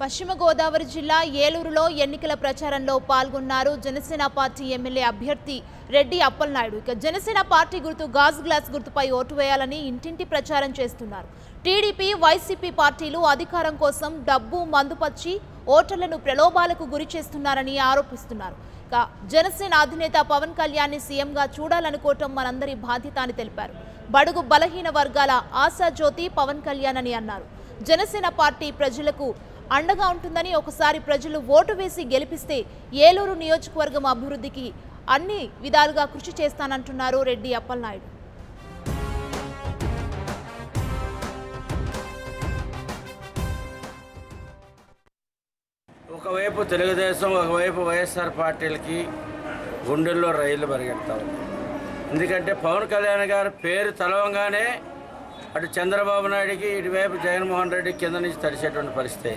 పశ్చిమ గోదావరి జిల్లా ఏలూరులో ఎన్నికల ప్రచారంలో పాల్గొన్నారు జనసేన పార్టీ ఎమ్మెల్యే అభ్యర్థి రెడ్డి అప్పలనాయుడు. ఇక జనసేన పార్టీ గుర్తు గాజు గ్లాస్ గుర్తుపై ఓటు వేయాలని ఇంటింటి ప్రచారం చేస్తున్నారు. టీడీపీ, వైసీపీ పార్టీలు అధికారం కోసం డబ్బు మందుపచ్చి ఓటర్లను ప్రలోభాలకు గురి చేస్తున్నారని ఆరోపిస్తున్నారు. ఇక జనసేన అధినేత పవన్ కళ్యాణ్ ని సీఎంగా చూడాలనుకోవటం మనందరి బాధ్యత అని తెలిపారు. బడుగు బలహీన వర్గాల ఆశాజ్యోతి పవన్ కళ్యాణ్ అని అన్నారు. జనసేన పార్టీ ప్రజలకు అండగా ఉంటుందని, ఒకసారి ప్రజలు ఓటు వేసి గెలిపిస్తే ఏలూరు నియోజకవర్గం అభివృద్ధికి అన్ని విధాలుగా కృషి చేస్తానంటున్నారు రెడ్డి అప్పలనాయుడు. ఒకవైపు తెలుగుదేశం, ఒకవైపు వైఎస్ఆర్ పార్టీలకి గుండెల్లో రైళ్లు పరిగెడతా ఉంది. ఎందుకంటే పవన్ కళ్యాణ్ గారి పేరు తలవంగానే అటు చంద్రబాబు నాయుడికి, ఇటువైపు జగన్మోహన్ రెడ్డి కింద నుంచి తడిసేటువంటి పరిస్థితి.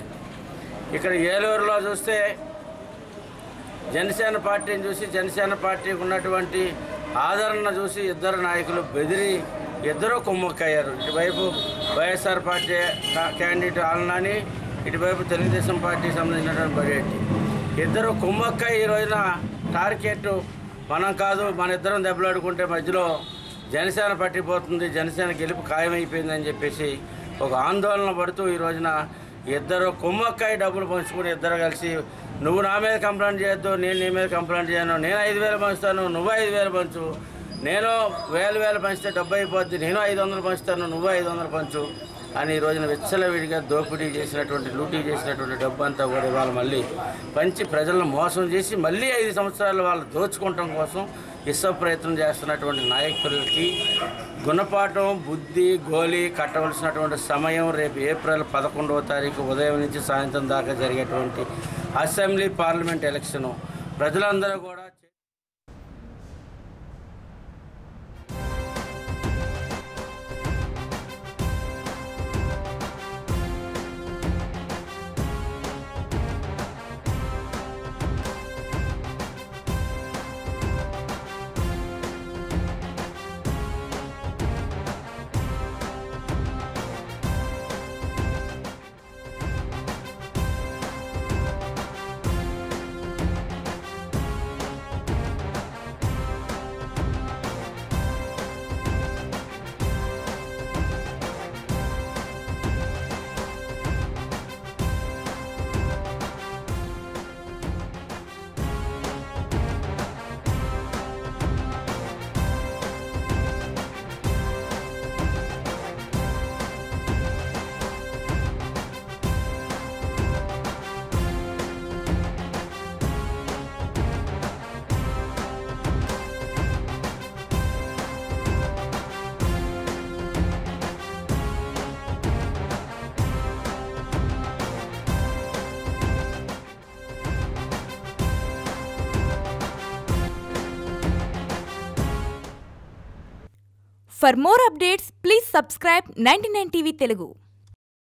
ఇక్కడ ఏలూరులో చూస్తే జనసేన పార్టీని చూసి, జనసేన పార్టీకి ఉన్నటువంటి ఆదరణ చూసి ఇద్దరు నాయకులు బెదిరి ఇద్దరూ కుమ్మక్కయ్యారు. ఇటువైపు వైఎస్ఆర్ పార్టీ క్యాండిడేట్ ఆలనాని, ఇటువైపు తెలుగుదేశం పార్టీకి సంబంధించినటువంటి బడేటి ఇద్దరు కుమ్మక్క ఈ రోజున టార్గెట్ మనం కాదు, మన ఇద్దరం దెబ్బలాడుకుంటే మధ్యలో జనసేన పట్టిపోతుంది, జనసేన గెలుపు ఖాయమైపోయిందని చెప్పేసి ఒక ఆందోళన పడుతూ ఈ రోజున ఇద్దరు కుమ్మక్కాయ డబ్బులు పంచుకుని ఇద్దరు కలిసి నువ్వు నా మీద కంప్లైంట్ చేయొద్దు, నేను నీ మీద కంప్లైంట్ చేయను, నేను 5,000 పంచుతాను, నువ్వు 5,000 పంచు, నేను 1,000 పంచితే డబ్బు అయిపోద్ది, నేను 500 పంచుతాను, నువ్వు 500 పంచు అని ఈ రోజున విచ్చలవిడిగా దోపిడీ చేసినటువంటి, లూటీ చేసినటువంటి డబ్బు అంతా కూడా ఇవాళ మళ్ళీ పంచి ప్రజలను మోసం చేసి మళ్ళీ 5 సంవత్సరాలు వాళ్ళు దోచుకోవటం కోసం ఇష్ట ప్రయత్నం చేస్తున్నటువంటి నాయకులకి గుణపాఠం, బుద్ధి, గోలీ కట్టవలసినటువంటి సమయం రేపు ఏప్రిల్ 11వ తారీఖు ఉదయం నుంచి సాయంత్రం దాకా జరిగేటువంటి అసెంబ్లీ, పార్లమెంట్ ఎలక్షను ప్రజలందరూ కూడా For more updates, please subscribe 99 TV Telugu.